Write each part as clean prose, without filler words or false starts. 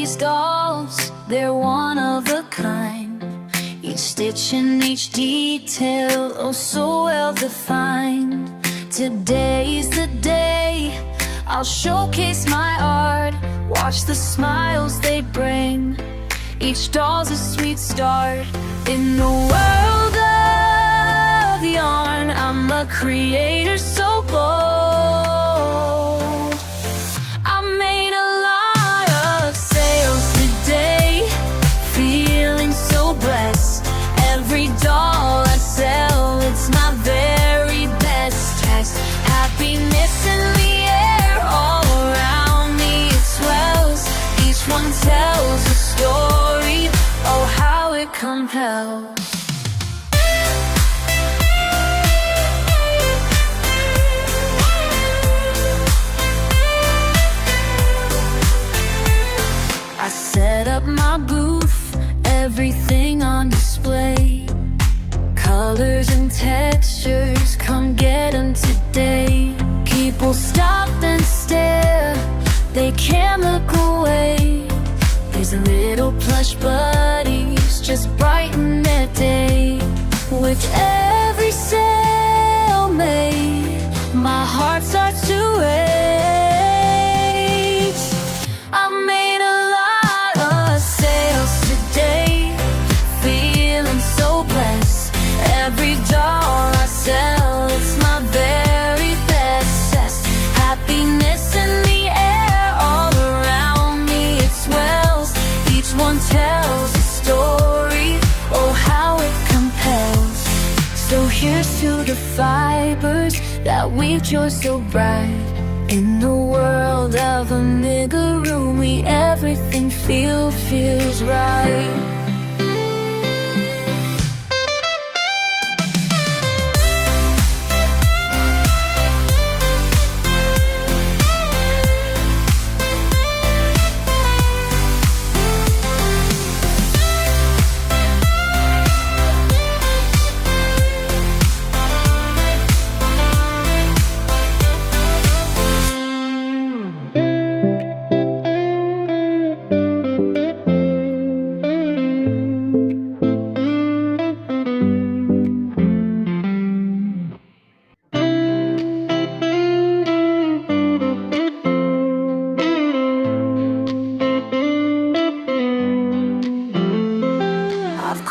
these dolls, they're one of a kind. Each stitch and each detail, oh so well defined. Today's the day I'll showcase my art. Watch the smiles they bring. Each doll's a sweet start. In the world of yarn, I'm a creator so bold. I made a lot of sales today, feeling so blessed. Every doll I sell, it's my very best. Has happiness in the air all around me. It swells, each one tells a story. Oh, how it compels. I set up my booth, everything on display. Colors and textures, come get 'em today. People stop and stare, they can't look away. These little plush buddies just brighten their day. With every sale made, my heart starts to race. I made a lot of sales today, feeling so blessed. Every doll I sell, it's my very best. Happiness in the air all around me. It swells, each one tells a story. Oh, how it compels. So here's to the fibers that weave joy so bright. In the world of amigurumi, everything feels right.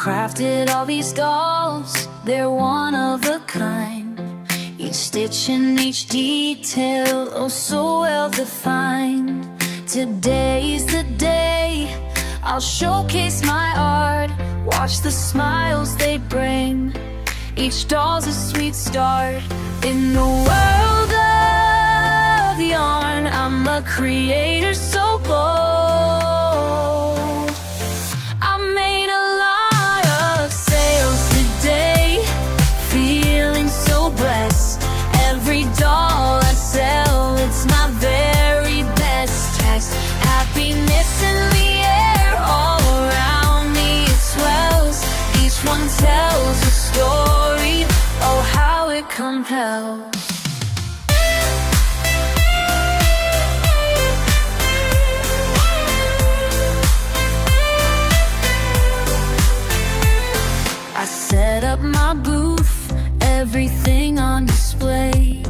Crafted all these dolls, they're one of a kind. Each stitch and each detail, oh so well defined. Today's the day I'll showcase my art. Watch the smiles they bring. Each doll's a sweet start. In the world of yarn, I'm a creator so bold. I made a lot of sales today, feeling so blessed. Every doll I sell, it's my very best. Has happiness in the air all around me. It swells, each one tells a story. Oh, how it compels. I set up my booth, everything on display.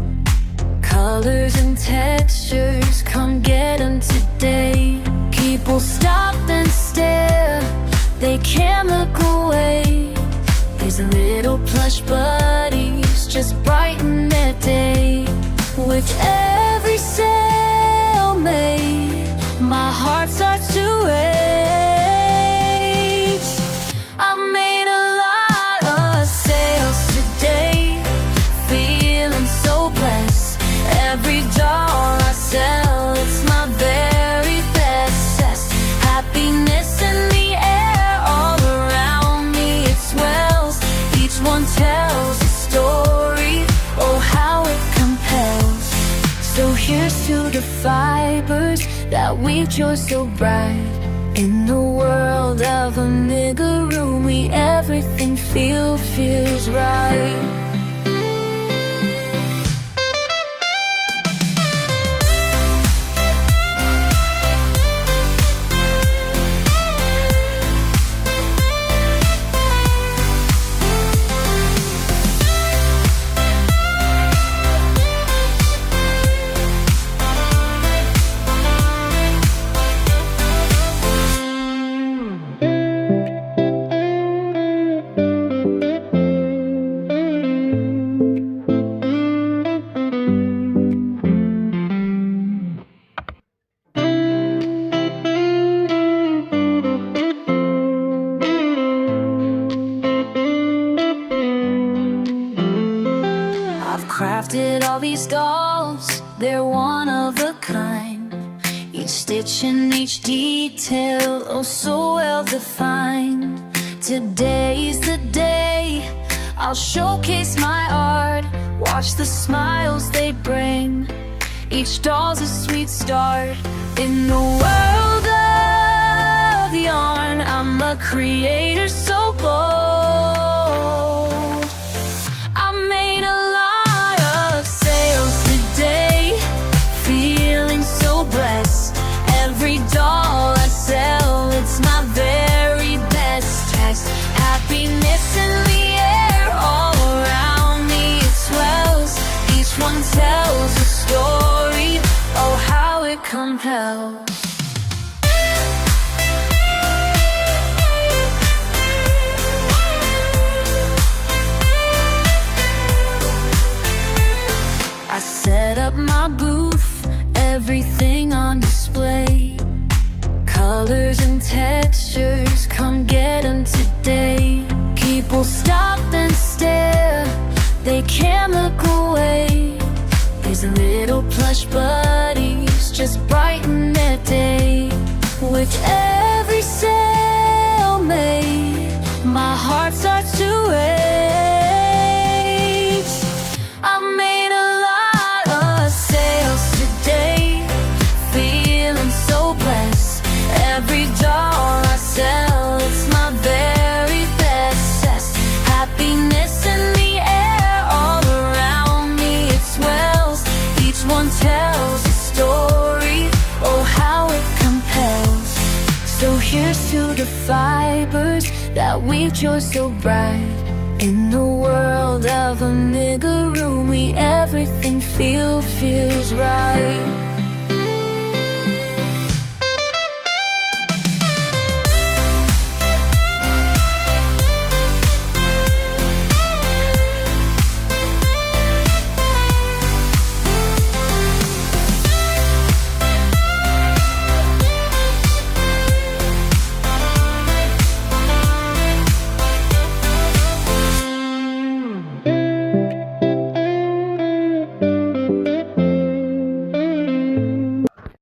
Colors and textures, come get 'em today. People stop and stare, they can't look away. These little plush buddies just brighten their day. With every sale made, my heart starts to race. I made a lot of sales today, feeling so blessed. Every doll I sell, it's my very best. Happiness in the air all around me. It swells, each one tells a story. Oh, how it compels. So here's to the fibers that weave joy so bright. In the world of amigurumi, everything feels right. Handcrafted all these dolls, they're one of a kind. Each stitch and each detail, oh so well defined. Today's the day I'll showcase my art. Watch the smiles they bring, each doll's a sweet start. In the world of yarn, I'm a creator so bold. I made a lot of sales today, feeling so blessed. Every doll I sell, it's my very best test. Happiness in the air, all around me it swells. Each one tells a story, oh how it compels. I set up my booth, everything on display. Colors and textures, come get 'em today. People stop and stare, they can't look away. These little plush buddies just brighten their day. With every sale made, my heart starts to rage. I made a lot of sales today, feeling so blessed. Every doll I sell, it's my very best. Happiness in the air, all around me it swells. Each one tells a story, oh how it compels. So here's to the fibers that weave joy so bright. In the world of amigurumi, everything feels right.